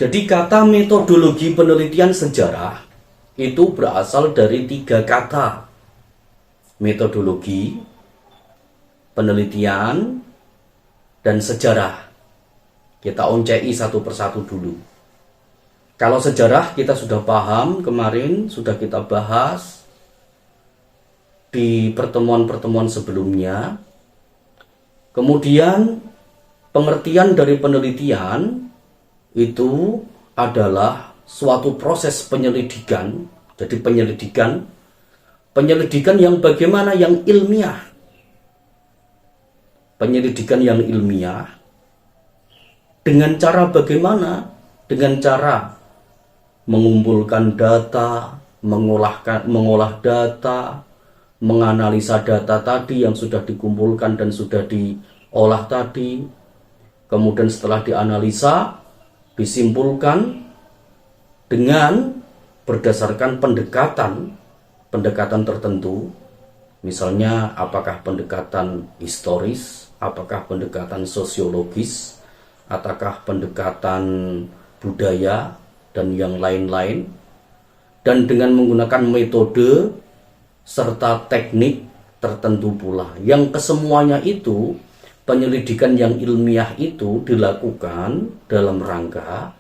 Jadi kata metodologi penelitian sejarah itu berasal dari 3 kata. Metodologi, penelitian, dan sejarah. Kita oncei satu persatu dulu. Kalau sejarah kita sudah paham, kemarin sudah kita bahas di pertemuan-pertemuan sebelumnya. Kemudian pengertian dari penelitian itu adalah suatu proses penyelidikan. Jadi penyelidikan yang bagaimana, yang ilmiah. Penyelidikan yang ilmiah dengan cara bagaimana? Dengan cara mengumpulkan data, mengolah data, menganalisa data tadi yang sudah dikumpulkan dan sudah diolah tadi. Kemudian setelah dianalisa, disimpulkan dengan berdasarkan pendekatan tertentu. Misalnya apakah pendekatan historis, apakah pendekatan sosiologis, ataukah pendekatan budaya, dan yang lain-lain. Dan dengan menggunakan metode serta teknik tertentu pula. Yang kesemuanya itu, penyelidikan yang ilmiah itu dilakukan dalam rangka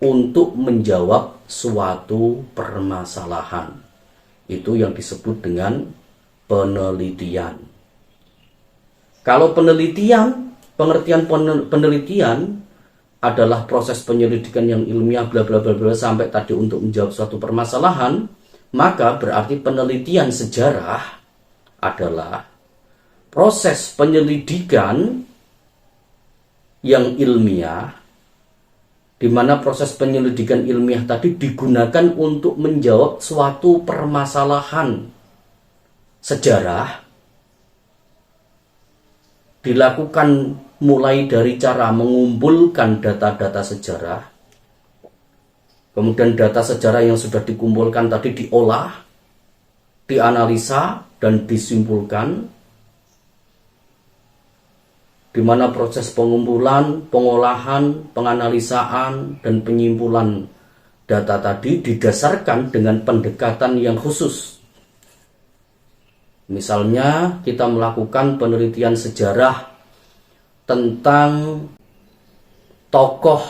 untuk menjawab suatu permasalahan. Itu yang disebut dengan penelitian. Kalau penelitian, pengertian penelitian adalah proses penyelidikan yang ilmiah bla bla bla bla sampai tadi untuk menjawab suatu permasalahan, maka berarti penelitian sejarah adalah proses penyelidikan yang ilmiah, di mana proses penyelidikan ilmiah tadi digunakan untuk menjawab suatu permasalahan sejarah, dilakukan mulai dari cara mengumpulkan data-data sejarah, kemudian data sejarah yang sudah dikumpulkan tadi diolah, dianalisa, dan disimpulkan, di mana proses pengumpulan, pengolahan, penganalisaan, dan penyimpulan data tadi didasarkan dengan pendekatan yang khusus. Misalnya kita melakukan penelitian sejarah tentang tokoh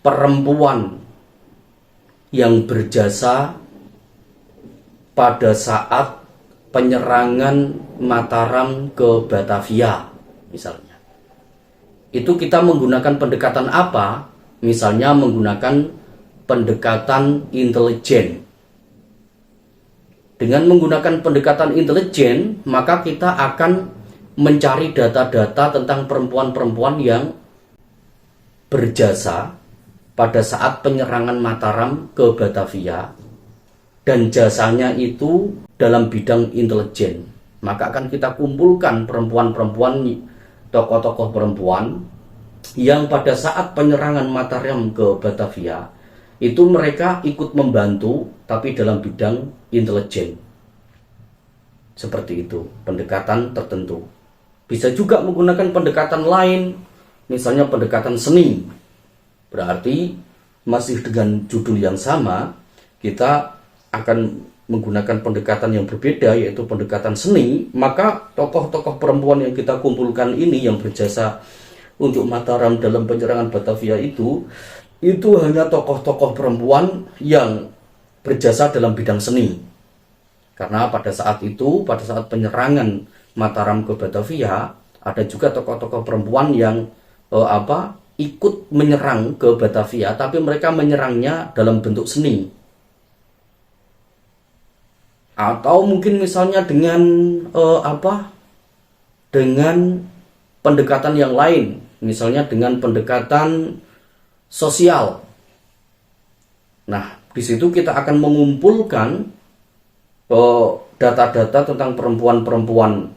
perempuan yang berjasa pada saat penyerangan Mataram ke Batavia, misalnya. Itu kita menggunakan pendekatan apa? Misalnya menggunakan pendekatan intelijen. Dengan menggunakan pendekatan intelijen, maka kita akan mencari data-data tentang perempuan-perempuan yang berjasa pada saat penyerangan Mataram ke Batavia, dan jasanya itu dalam bidang intelijen. Maka akan kita kumpulkan perempuan-perempuan, tokoh-tokoh perempuan yang pada saat penyerangan Mataram ke Batavia itu mereka ikut membantu, tapi dalam bidang intelijen. Seperti itu, pendekatan tertentu. Bisa juga menggunakan pendekatan lain, misalnya pendekatan seni. Berarti masih dengan judul yang sama, kita akan menggunakan pendekatan yang berbeda, yaitu pendekatan seni. Maka tokoh-tokoh perempuan yang kita kumpulkan ini yang berjasa untuk Mataram dalam penyerangan Batavia itu hanya tokoh-tokoh perempuan yang berjasa dalam bidang seni. Karena pada saat itu, pada saat penyerangan Mataram ke Batavia, ada juga tokoh-tokoh perempuan yang ikut menyerang ke Batavia, tapi mereka menyerangnya dalam bentuk seni. Atau mungkin misalnya dengan dengan pendekatan yang lain, misalnya dengan pendekatan sosial. Nah, di situ kita akan mengumpulkan data-data tentang perempuan-perempuan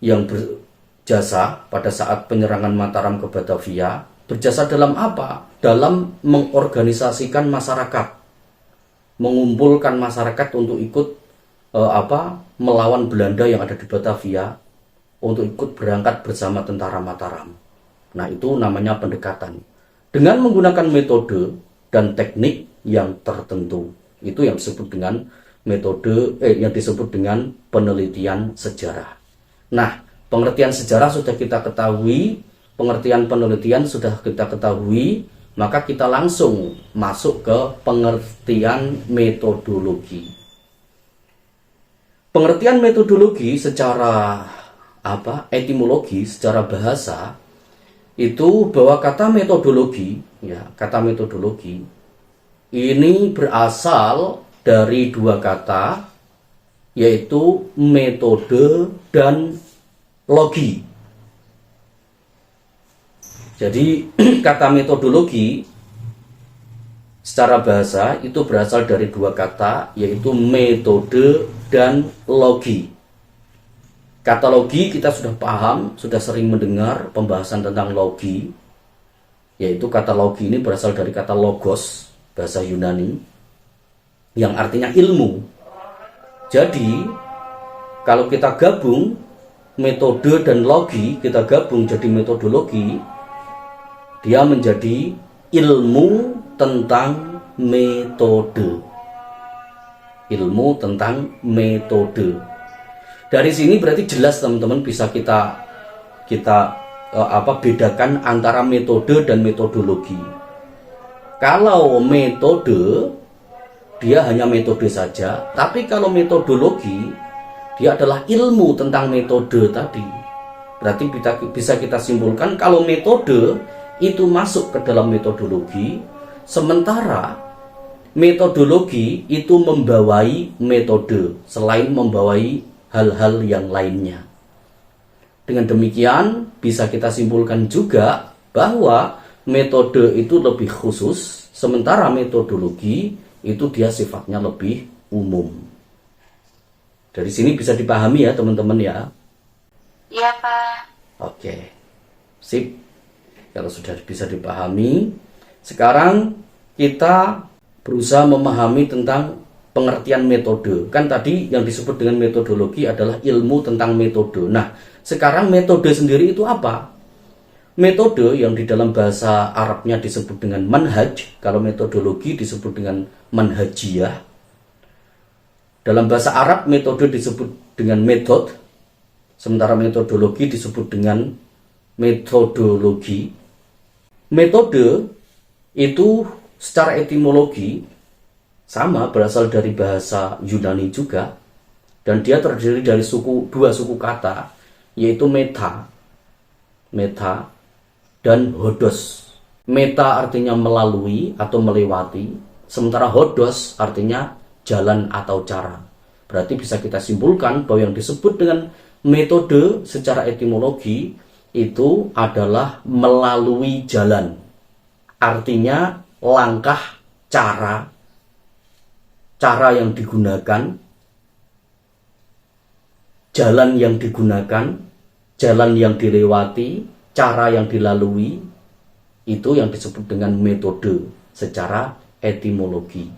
yang berjasa pada saat penyerangan Mataram ke Batavia. Berjasa dalam apa? Dalam mengorganisasikan masyarakat, mengumpulkan masyarakat untuk ikut melawan Belanda yang ada di Batavia, untuk ikut berangkat bersama tentara Mataram. Nah, itu namanya pendekatan. Dengan menggunakan metode dan teknik yang tertentu. Itu yang disebut dengan yang disebut dengan penelitian sejarah. Nah, pengertian sejarah sudah kita ketahui, pengertian penelitian sudah kita ketahui, maka kita langsung masuk ke pengertian metodologi. Pengertian metodologi secara etimologi, secara bahasa, itu bahwa kata metodologi ini berasal dari dua kata, yaitu metode dan logi. Jadi kata metodologi secara bahasa itu berasal dari dua kata, yaitu metode dan logi. Kata logi kita sudah paham, sudah sering mendengar pembahasan tentang logi, yaitu kata logi ini berasal dari kata logos, bahasa Yunani, yang artinya ilmu. Jadi kalau kita gabung metode dan logi, kita gabung jadi metodologi, dia menjadi ilmu tentang metode. Ilmu tentang metode. Dari sini berarti jelas teman-teman bisa kita bedakan antara metode dan metodologi. Kalau metode dia hanya metode saja, tapi kalau metodologi dia adalah ilmu tentang metode tadi. Berarti bisa kita simpulkan kalau metode itu masuk ke dalam metodologi, sementara metodologi itu membawai metode selain membawai hal-hal yang lainnya. Dengan demikian bisa kita simpulkan juga bahwa metode itu lebih khusus, sementara metodologi itu dia sifatnya lebih umum. Dari sini bisa dipahami ya teman-teman ya. Iya Pak. Oke, sip. Kalau sudah bisa dipahami, sekarang kita berusaha memahami tentang pengertian metode. Kan tadi yang disebut dengan metodologi adalah ilmu tentang metode. Nah, sekarang metode sendiri itu apa? Metode yang di dalam bahasa Arabnya disebut dengan manhaj, kalau metodologi disebut dengan manhajiyah. Dalam bahasa Arab metode disebut dengan metode, sementara metodologi disebut dengan metodologi. Metode itu secara etimologi sama, berasal dari bahasa Yunani juga, dan dia terdiri dari dua suku kata, yaitu meta dan hodos. Meta artinya melalui atau melewati, sementara hodos artinya jalan atau cara. Berarti bisa kita simpulkan bahwa yang disebut dengan metode secara etimologi itu adalah melalui jalan. Artinya langkah, cara yang digunakan, jalan yang digunakan, jalan yang dilewati, cara yang dilalui, itu yang disebut dengan metode secara etimologi.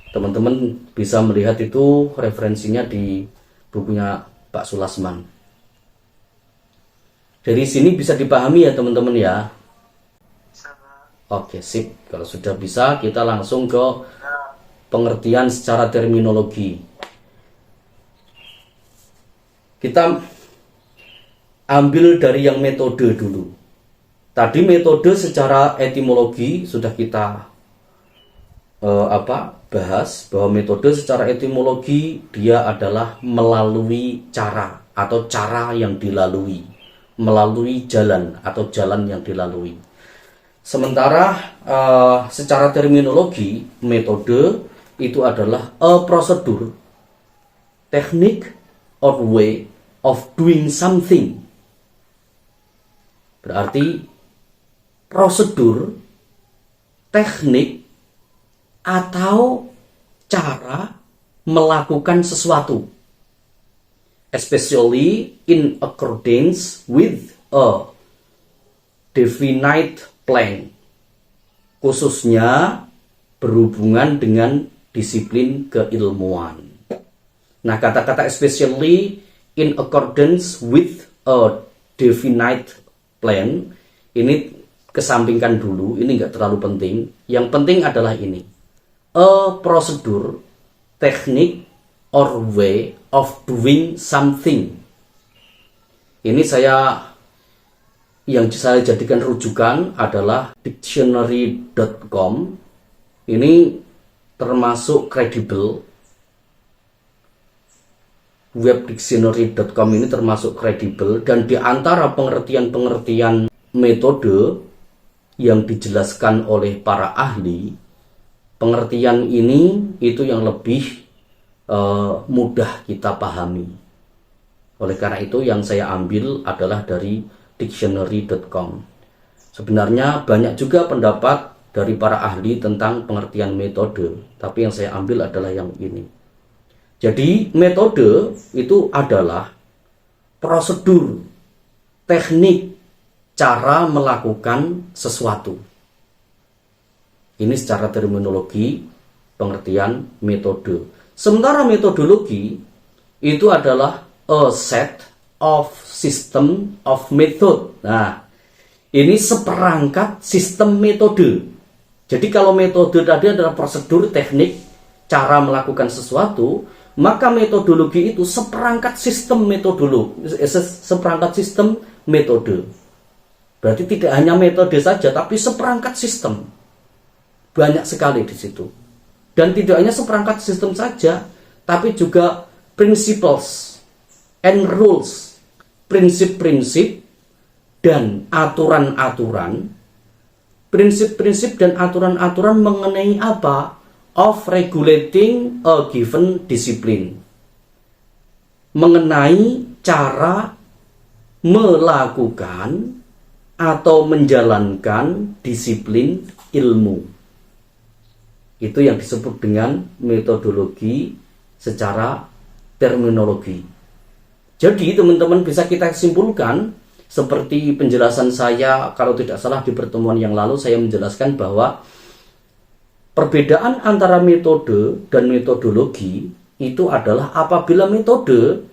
Teman-teman bisa melihat itu referensinya di bukunya Pak Sulasman. Dari sini bisa dipahami ya teman-teman ya. Oke, sip. Kalau sudah bisa, kita langsung ke pengertian secara terminologi. Kita ambil dari yang metode dulu. Tadi metode secara etimologi sudah kita bahas, bahwa metode secara etimologi dia adalah melalui cara atau cara yang dilalui, melalui jalan atau jalan yang dilalui. Sementara secara terminologi metode itu adalah a procedure, technique or way of doing something. Berarti prosedur, teknik, atau cara melakukan sesuatu, especially in accordance with a definite plan, khususnya berhubungan dengan disiplin keilmuan. Nah, kata-kata especially in accordance with a definite plan ini kesampingkan dulu, ini nggak terlalu penting. Yang penting adalah ini, a procedure, teknik, or way of doing something. Ini yang saya jadikan rujukan adalah dictionary.com. Ini termasuk kredibel. Web dictionary.com ini termasuk kredibel, dan di antara pengertian-pengertian metode yang dijelaskan oleh para ahli, pengertian ini itu yang lebih mudah kita pahami. Oleh karena itu yang saya ambil adalah dari dictionary.com. Sebenarnya banyak juga pendapat dari para ahli tentang pengertian metode, tapi yang saya ambil adalah yang ini. Jadi metode itu adalah prosedur, teknik, cara melakukan sesuatu. Ini secara terminologi pengertian metode. Sementara metodologi itu adalah a set of system of method. Nah, ini seperangkat sistem metode. Jadi kalau metode tadi adalah prosedur, teknik, cara melakukan sesuatu, maka metodologi itu seperangkat sistem seperangkat sistem metode. Berarti tidak hanya metode saja, tapi seperangkat sistem. Banyak sekali di situ. Dan tidak hanya seperangkat sistem saja, tapi juga principles and rules, prinsip-prinsip dan aturan-aturan. Prinsip-prinsip dan aturan-aturan mengenai apa? Of regulating a given discipline, mengenai cara melakukan atau menjalankan disiplin ilmu. Itu yang disebut dengan metodologi secara terminologi. Jadi teman-teman bisa kita simpulkan seperti penjelasan saya, kalau tidak salah di pertemuan yang lalu saya menjelaskan bahwa perbedaan antara metode dan metodologi itu adalah apabila metode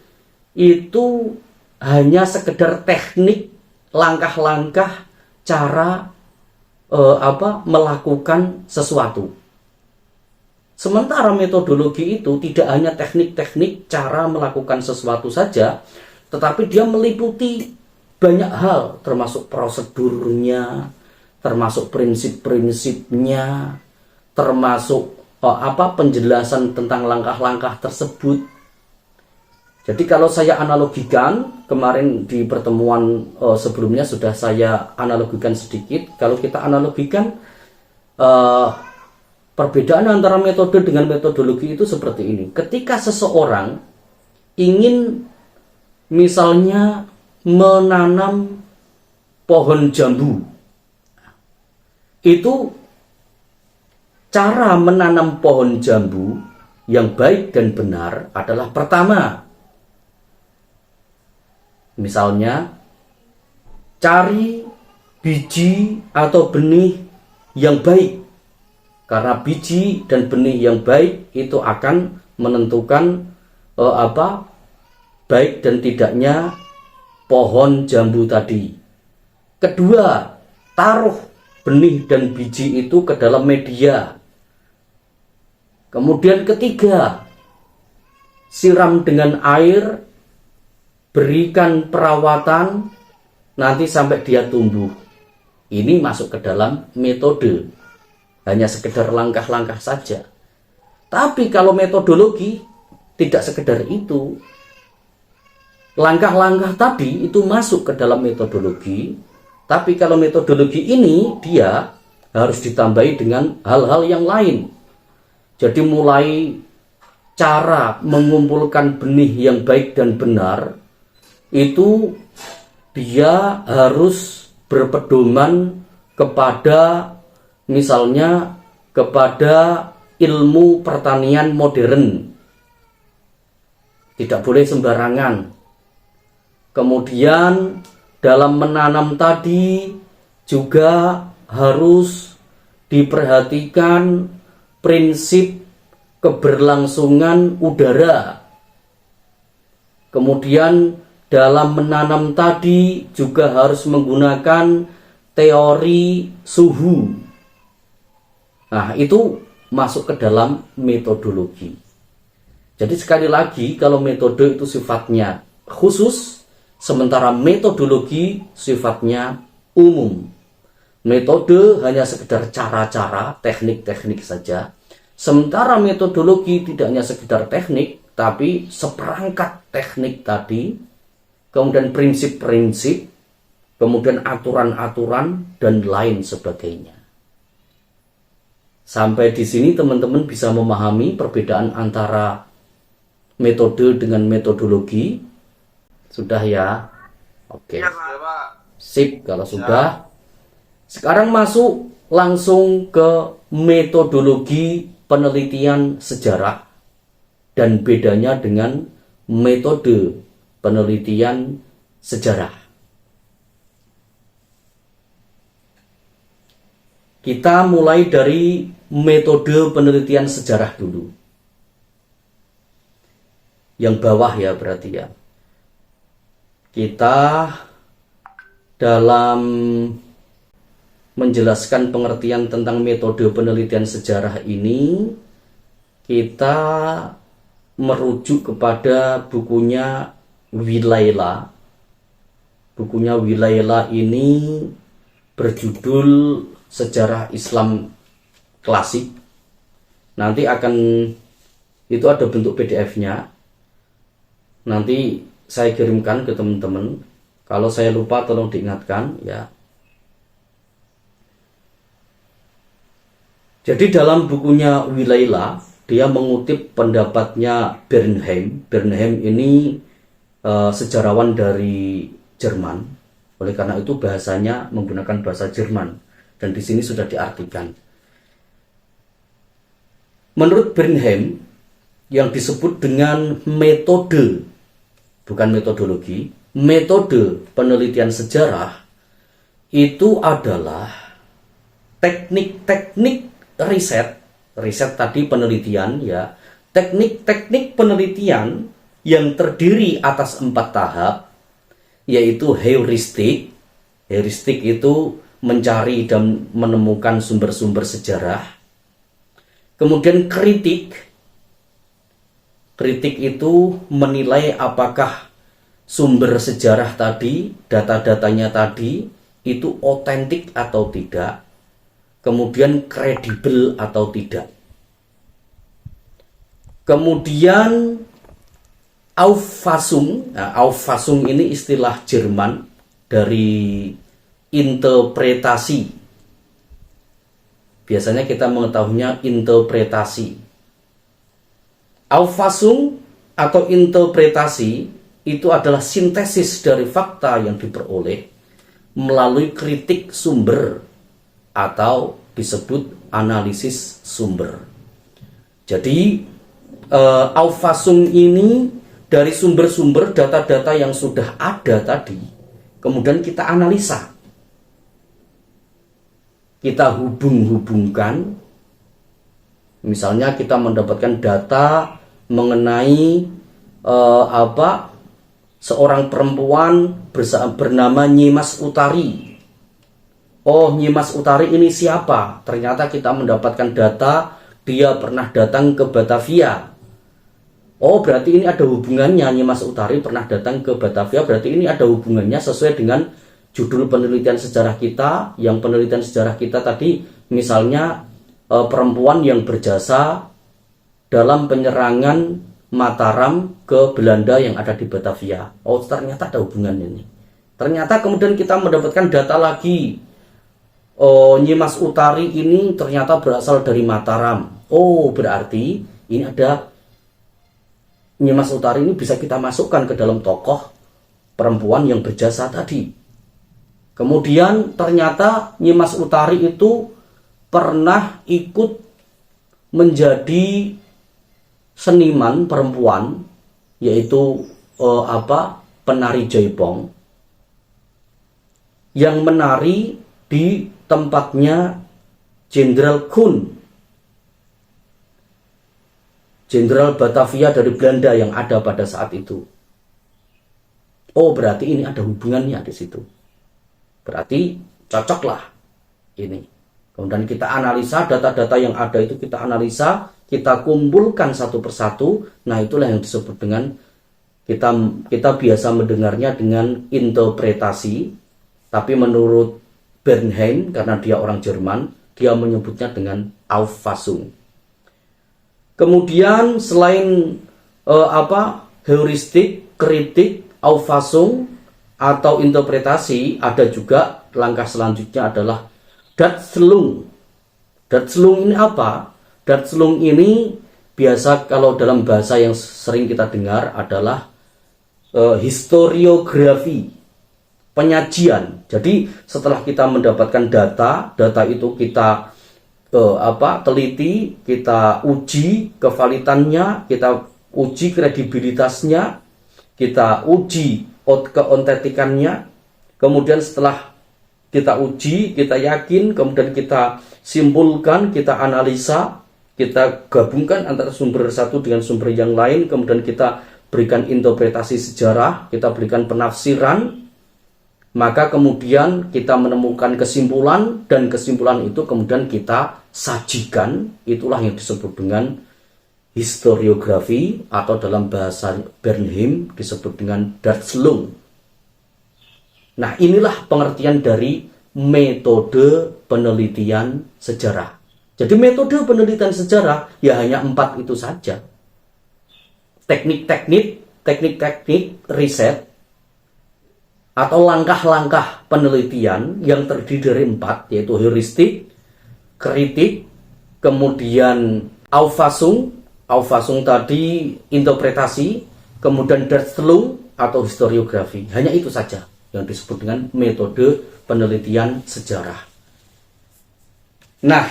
itu hanya sekedar teknik, langkah-langkah cara melakukan sesuatu. Sementara metodologi itu tidak hanya teknik-teknik cara melakukan sesuatu saja, tetapi dia meliputi banyak hal, termasuk prosedurnya, termasuk prinsip-prinsipnya, termasuk penjelasan tentang langkah-langkah tersebut. Jadi kalau saya analogikan, kemarin di pertemuan sebelumnya sudah saya analogikan sedikit. Kalau kita analogikan perbedaan antara metode dengan metodologi itu seperti ini. Ketika seseorang ingin misalnya menanam pohon jambu, itu cara menanam pohon jambu yang baik dan benar adalah pertama, misalnya cari biji atau benih yang baik. Karena biji dan benih yang baik itu akan menentukan baik dan tidaknya pohon jambu tadi. Kedua, taruh benih dan biji itu ke dalam media. Kemudian ketiga, siram dengan air, berikan perawatan, nanti sampai dia tumbuh. Ini masuk ke dalam metode. Hanya sekedar langkah-langkah saja. Tapi kalau metodologi tidak sekedar itu. Langkah-langkah tadi itu masuk ke dalam metodologi. Tapi kalau metodologi ini dia harus ditambahi dengan hal-hal yang lain. Jadi mulai cara mengumpulkan benih yang baik dan benar, itu dia harus berpedoman kepada misalnya kepada ilmu pertanian modern. Tidak boleh sembarangan. Kemudian dalam menanam tadi juga harus diperhatikan prinsip keberlangsungan udara. Kemudian dalam menanam tadi juga harus menggunakan teori suhu. Nah, itu masuk ke dalam metodologi. Jadi sekali lagi, kalau metode itu sifatnya khusus, sementara metodologi sifatnya umum. Metode hanya sekedar cara-cara, teknik-teknik saja. Sementara metodologi tidak hanya sekedar teknik, tapi seperangkat teknik tadi, kemudian prinsip-prinsip, kemudian aturan-aturan, dan lain sebagainya. Sampai di sini teman-teman bisa memahami perbedaan antara metode dengan metodologi. Sudah ya? Oke. Sip, kalau sudah. Sekarang masuk langsung ke metodologi penelitian sejarah dan bedanya dengan metode penelitian sejarah. Kita mulai dari metode penelitian sejarah dulu. Yang bawah ya berarti ya. Kita dalam menjelaskan pengertian tentang metode penelitian sejarah ini, kita merujuk kepada bukunya Wilayla. Bukunya Wilayla ini berjudul Sejarah Islam Klasik. Nanti itu ada bentuk PDF-nya. Nanti saya kirimkan ke teman-teman. Kalau saya lupa tolong diingatkan ya. Jadi dalam bukunya Wilayla, dia mengutip pendapatnya Bernheim. Bernheim ini sejarawan dari Jerman. Oleh karena itu bahasanya menggunakan bahasa Jerman. Dan di sini sudah diartikan. Menurut Bernheim, yang disebut dengan metode, bukan metodologi, metode penelitian sejarah, itu adalah teknik-teknik riset tadi penelitian ya, teknik-teknik penelitian yang terdiri atas 4 tahap, yaitu heuristik. Heuristik itu mencari dan menemukan sumber-sumber sejarah. Kemudian kritik. Kritik itu menilai apakah sumber sejarah tadi, data-datanya tadi itu otentik atau tidak. Kemudian kredibel atau tidak. Kemudian Auffassung. Nah, Auffassung ini istilah Jerman dari interpretasi. Biasanya kita mengetahuinya interpretasi. Auffassung atau interpretasi itu adalah sintesis dari fakta yang diperoleh melalui kritik sumber atau disebut analisis sumber. Jadi Auffassung ini dari sumber-sumber data-data yang sudah ada tadi, kemudian kita analisa, kita hubung-hubungkan. Misalnya kita mendapatkan data mengenai seorang perempuan bernama Nyimas Utari. Oh, Nyimas Utari ini siapa? Ternyata kita mendapatkan data dia pernah datang ke Batavia. Oh, berarti ini ada hubungannya. Nyimas Utari pernah datang ke Batavia, berarti ini ada hubungannya sesuai dengan judul penelitian sejarah kita. Yang penelitian sejarah kita tadi misalnya perempuan yang berjasa dalam penyerangan Mataram ke Belanda yang ada di Batavia. Oh, ternyata ada hubungannya ini. Ternyata kemudian kita mendapatkan data lagi. Oh, Nyimas Utari ini ternyata berasal dari Mataram. Oh, berarti ini ada Nyimas Utari ini bisa kita masukkan ke dalam tokoh perempuan yang berjasa tadi. Kemudian ternyata Nyimas Utari itu pernah ikut menjadi seniman perempuan, yaitu penari jaipong yang menari di tempatnya Jenderal Koen, Jenderal Batavia dari Belanda yang ada pada saat itu. Oh, berarti ini ada hubungannya di situ. Berarti cocoklah ini. Kemudian kita analisa data-data yang ada itu, kita analisa, kita kumpulkan satu persatu. Nah, itulah yang disebut dengan kita biasa mendengarnya dengan interpretasi, tapi menurut Bernheim, karena dia orang Jerman, dia menyebutnya dengan Auffassung. Kemudian selain heuristik, kritik, Auffassung atau interpretasi, ada juga langkah selanjutnya adalah Darstellung. Darstellung ini apa? Darstellung ini biasa kalau dalam bahasa yang sering kita dengar adalah historiografi, penyajian. Jadi setelah kita mendapatkan data itu kita teliti, kita uji kevalitannya, kita uji kredibilitasnya, kita uji keotentikannya. Kemudian setelah kita uji, kita yakin, kemudian kita simpulkan, kita analisa, kita gabungkan antara sumber satu dengan sumber yang lain, kemudian kita berikan interpretasi sejarah, kita berikan penafsiran, maka kemudian kita menemukan kesimpulan, dan kesimpulan itu kemudian kita sajikan. Itulah yang disebut dengan historiografi, atau dalam bahasa Bernheim disebut dengan Darstellung. Nah, inilah pengertian dari metode penelitian sejarah. Jadi metode penelitian sejarah ya hanya 4 itu saja. Teknik-teknik riset atau langkah-langkah penelitian yang terdiri dari 4, yaitu heuristik, kritik, kemudian Auffassung tadi interpretasi, kemudian Darstellung atau historiografi. Hanya itu saja yang disebut dengan metode penelitian sejarah. Nah,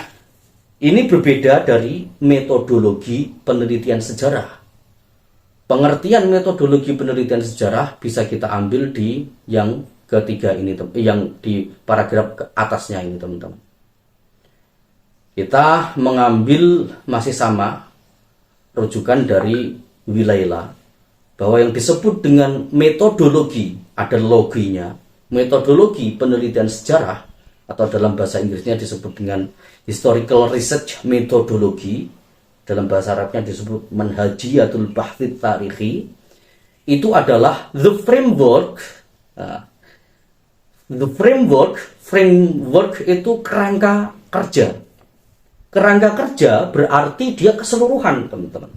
ini berbeda dari metodologi penelitian sejarah. Pengertian metodologi penelitian sejarah bisa kita ambil di yang ketiga ini, yang di paragraf ke atasnya ini, teman-teman. Kita mengambil masih sama rujukan dari Wilayla, bahwa yang disebut dengan metodologi ada loginya. Metodologi penelitian sejarah, atau dalam bahasa Inggrisnya disebut dengan historical research methodology, dalam bahasa Arabnya disebut manhajiyatul bahthit tarikhi, itu adalah the framework. Framework itu kerangka kerja. Kerangka kerja berarti dia keseluruhan, teman-teman.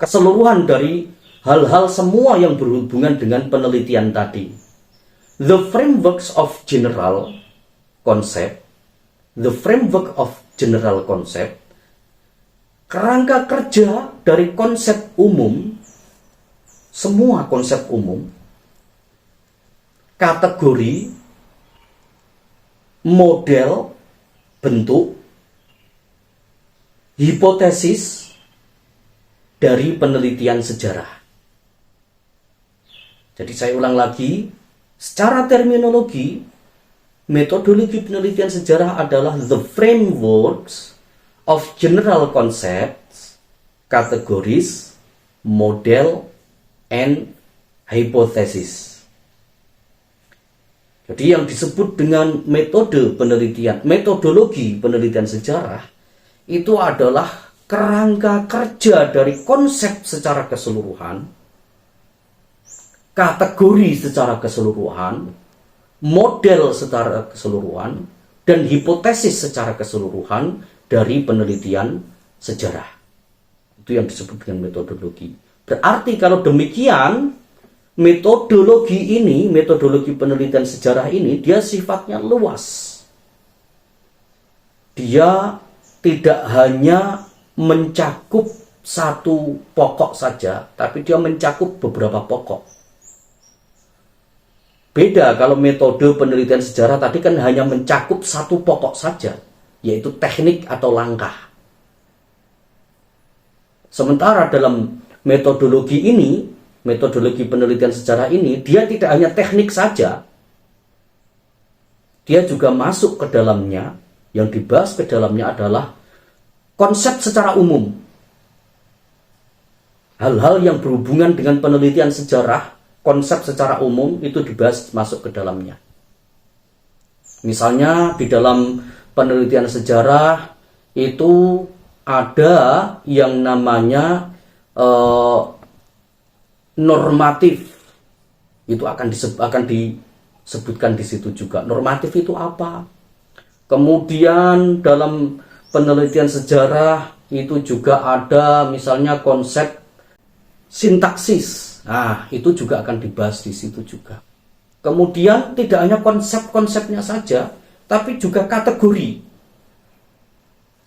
Keseluruhan dari hal-hal semua yang berhubungan dengan penelitian tadi. The frameworks of general concept, kerangka kerja dari konsep umum, semua konsep umum, kategori, model, bentuk, hipotesis dari penelitian sejarah. Jadi saya ulang lagi, secara terminologi, metodologi penelitian sejarah adalah the frameworks of general concepts, categories, model, and hypothesis. Jadi yang disebut dengan metodologi penelitian sejarah itu adalah kerangka kerja dari konsep secara keseluruhan, kategori secara keseluruhan, model secara keseluruhan, dan hipotesis secara keseluruhan dari penelitian sejarah. Itu yang disebut dengan metodologi. Berarti kalau demikian, metodologi penelitian sejarah ini, dia sifatnya luas. Dia tidak hanya mencakup satu pokok saja, tapi dia mencakup beberapa pokok. Beda kalau metode penelitian sejarah tadi kan hanya mencakup satu pokok saja, yaitu teknik atau langkah. Sementara dalam metodologi penelitian sejarah ini, dia tidak hanya teknik saja, dia juga masuk ke dalamnya. Yang dibahas ke dalamnya adalah konsep secara umum. Hal-hal yang berhubungan dengan penelitian sejarah, konsep secara umum itu dibahas masuk ke dalamnya. Misalnya di dalam penelitian sejarah itu ada yang namanya normatif. Itu akan disebutkan di situ juga. Normatif itu apa? Kemudian dalam penelitian sejarah itu juga ada misalnya konsep sintaksis. Nah, itu juga akan dibahas di situ juga. Kemudian tidak hanya konsep-konsepnya saja, tapi juga kategori.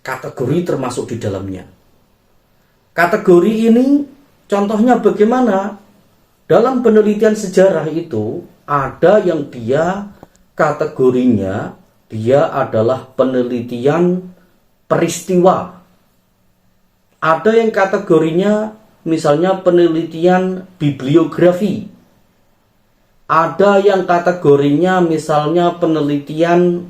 Kategori termasuk di dalamnya. Kategori ini contohnya bagaimana? Dalam penelitian sejarah itu ada yang dia kategorinya dia adalah penelitian peristiwa. Ada yang kategorinya misalnya penelitian bibliografi. Ada yang kategorinya misalnya penelitian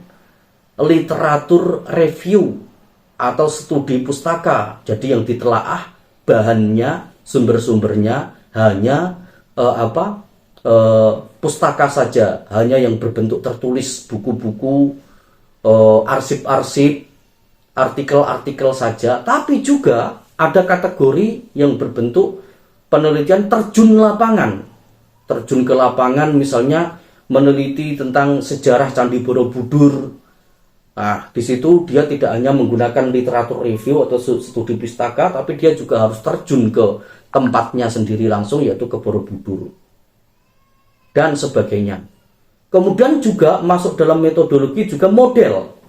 literatur review atau studi pustaka. Jadi yang ditelaah bahannya, sumber-sumbernya hanya pustaka saja, hanya yang berbentuk tertulis, buku-buku, arsip-arsip, artikel-artikel saja. Tapi juga ada kategori yang berbentuk penelitian terjun lapangan. Terjun ke lapangan misalnya meneliti tentang sejarah Candi Borobudur. Nah, di situ dia tidak hanya menggunakan literatur review atau studi pustaka, tapi dia juga harus terjun ke tempatnya sendiri langsung, yaitu ke Borobudur dan sebagainya. Kemudian juga masuk dalam metodologi juga model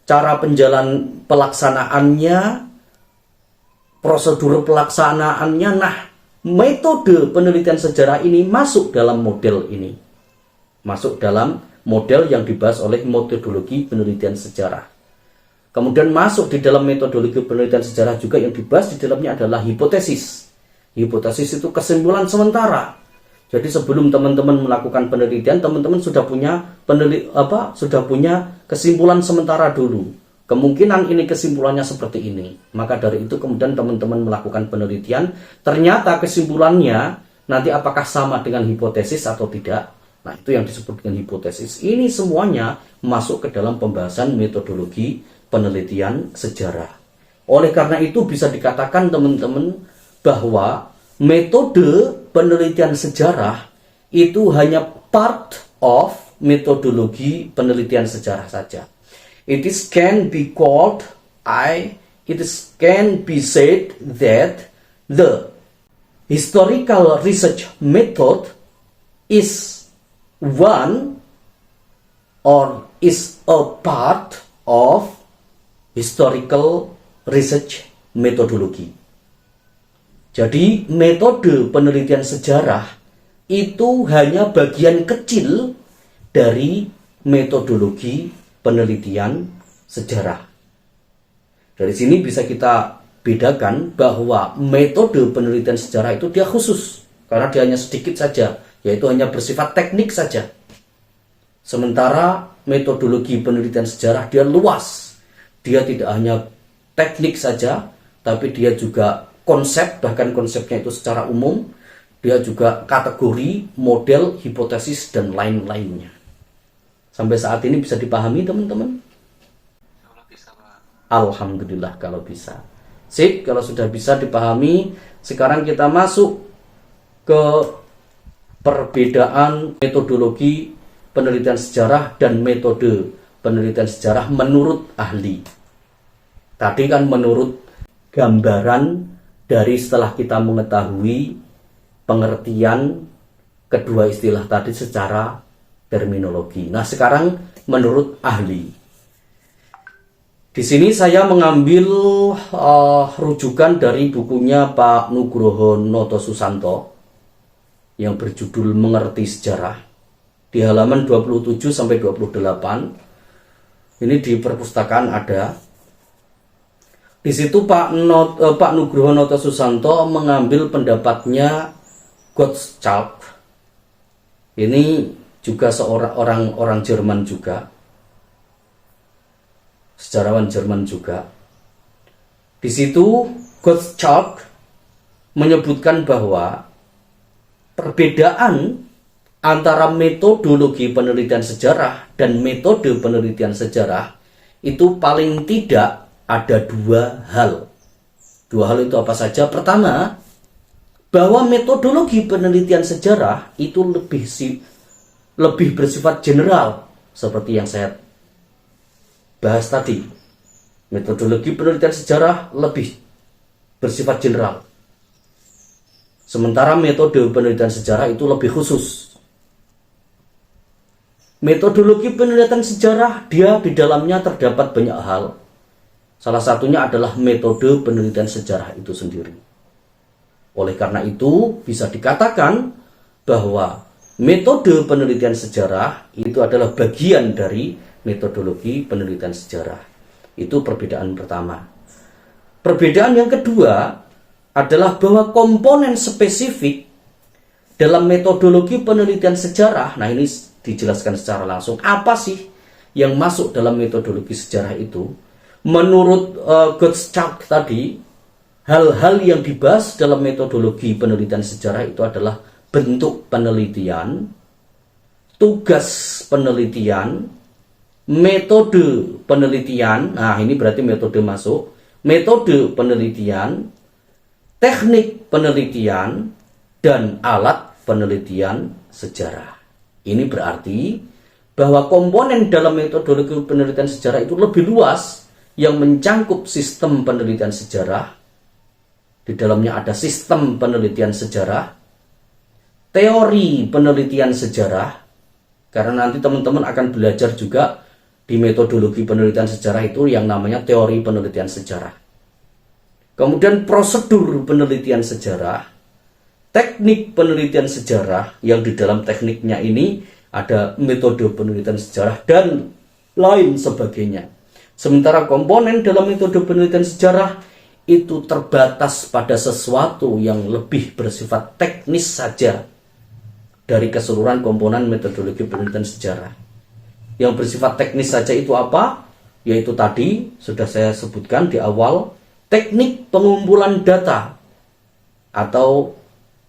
cara pelaksanaannya, prosedur pelaksanaannya. Nah, metode penelitian sejarah ini masuk dalam model ini, masuk dalam model yang dibahas oleh metodologi penelitian sejarah. Kemudian masuk di dalam metodologi penelitian sejarah juga yang dibahas di dalamnya adalah hipotesis. Hipotesis itu kesimpulan sementara. Jadi sebelum teman-teman melakukan penelitian, teman-teman sudah punya kesimpulan sementara dulu. Kemungkinan ini kesimpulannya seperti ini. Maka dari itu kemudian teman-teman melakukan penelitian, ternyata kesimpulannya nanti apakah sama dengan hipotesis atau tidak. Nah, itu yang disebut dengan hipotesis. Ini semuanya masuk ke dalam pembahasan metodologi penelitian sejarah. Oleh karena itu bisa dikatakan teman-teman bahwa metode penelitian sejarah itu hanya part of metodologi penelitian sejarah saja. It can be said that the historical research method is one or is a part of historical research methodology. Jadi metode penelitian sejarah itu hanya bagian kecil dari metodologi penelitian sejarah. Dari sini bisa kita bedakan bahwa metode penelitian sejarah itu dia khusus, karena dia hanya sedikit saja, yaitu hanya bersifat teknik saja. Sementara metodologi penelitian sejarah dia luas. Dia tidak hanya teknik saja, tapi dia juga konsep, bahkan konsepnya itu secara umum. Dia juga kategori, model, hipotesis, dan lain-lainnya. Sampai saat ini bisa dipahami teman-teman? Alhamdulillah kalau bisa. Sip, kalau sudah bisa dipahami, sekarang kita masuk ke perbedaan metodologi penelitian sejarah dan metode penelitian sejarah menurut ahli. Tadi kan menurut gambaran dari setelah kita mengetahui pengertian kedua istilah tadi secara terminologi. Nah, sekarang menurut ahli. Di sini saya mengambil rujukan dari bukunya Pak Nugroho Noto Susanto yang berjudul Mengerti Sejarah di halaman 27 sampai 28. Ini di perpustakaan ada. Di situ Pak Nugroho Noto Susanto mengambil pendapatnya Gottschalk. Ini juga seorang orang Jerman juga, sejarawan Jerman juga. Di situ Gottschalk menyebutkan bahwa perbedaan antara metodologi penelitian sejarah dan metode penelitian sejarah itu paling tidak ada dua hal. Dua hal itu apa saja? Pertama, bahwa metodologi penelitian sejarah itu lebih bersifat general seperti yang saya bahas tadi. Metodologi penelitian sejarah lebih bersifat general. Sementara metode penelitian sejarah itu lebih khusus. Metodologi penelitian sejarah dia di dalamnya terdapat banyak hal. Salah satunya adalah metode penelitian sejarah itu sendiri. Oleh karena itu bisa dikatakan bahwa metode penelitian sejarah itu adalah bagian dari metodologi penelitian sejarah. Itu perbedaan pertama. Perbedaan yang kedua adalah bahwa komponen spesifik dalam metodologi penelitian sejarah, nah ini dijelaskan secara langsung, apa sih yang masuk dalam metodologi sejarah itu? Menurut Gottschalk tadi, hal-hal yang dibahas dalam metodologi penelitian sejarah itu adalah bentuk penelitian, tugas penelitian, metode penelitian, nah ini berarti metode masuk, metode penelitian, teknik penelitian, dan alat penelitian sejarah. Ini berarti bahwa komponen dalam metodologi penelitian sejarah itu lebih luas yang mencangkup sistem penelitian sejarah. Di dalamnya ada sistem penelitian sejarah, teori penelitian sejarah, karena nanti teman-teman akan belajar juga di metodologi penelitian sejarah itu yang namanya teori penelitian sejarah. Kemudian prosedur penelitian sejarah, teknik penelitian sejarah yang di dalam tekniknya ini ada metode penelitian sejarah dan lain sebagainya. Sementara komponen dalam metode penelitian sejarah itu terbatas pada sesuatu yang lebih bersifat teknis saja dari keseluruhan komponen metodologi penelitian sejarah. Yang bersifat teknis saja itu apa? Yaitu tadi sudah saya sebutkan di awal, teknik pengumpulan data atau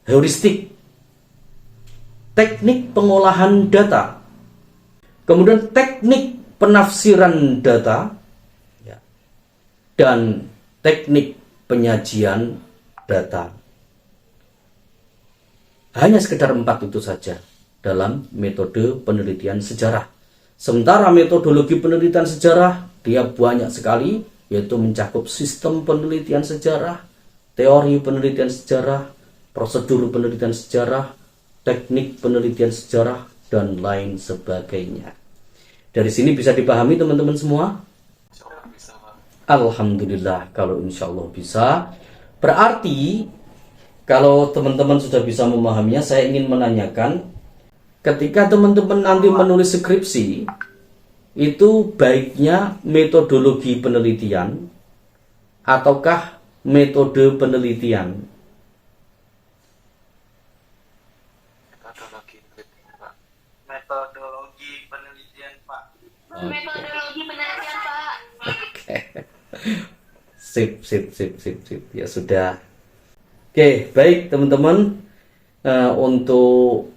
heuristik, teknik pengolahan data, kemudian teknik penafsiran data, dan teknik penyajian data. Hanya sekedar 4 itu saja dalam metode penelitian sejarah. Sementara metodologi penelitian sejarah dia banyak sekali, yaitu mencakup sistem penelitian sejarah, teori penelitian sejarah, prosedur penelitian sejarah, teknik penelitian sejarah, dan lain sebagainya. Dari sini bisa dipahami teman-teman semua? Alhamdulillah kalau insya Allah bisa. Berarti kalau teman-teman sudah bisa memahaminya, saya ingin menanyakan, ketika teman-teman nanti menulis skripsi, itu baiknya metodologi penelitian ataukah metode penelitian? Metodologi penelitian, Pak. Metodologi penelitian, Pak. Oke. Sip. Ya sudah. Oke, baik teman-teman. Untuk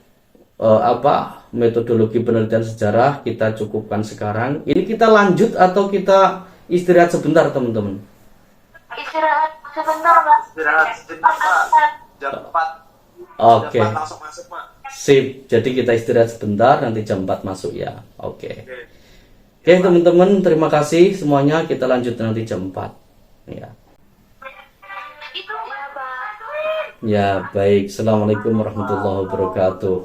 metodologi penelitian sejarah kita cukupkan sekarang. Ini kita lanjut atau kita istirahat sebentar teman-teman? Istirahat sebentar, Pak. Istirahat sebentar, Pak. Jam 4. Oke. Jam 4 langsung masuk, Pak. Sip. Jadi kita istirahat sebentar, nanti jam 4 masuk ya. Oke. Oke. Oke teman-teman, terima kasih semuanya. Kita lanjut nanti jam 4. Ya. Itu ya, Pak. Ya, baik. Assalamualaikum warahmatullahi wabarakatuh.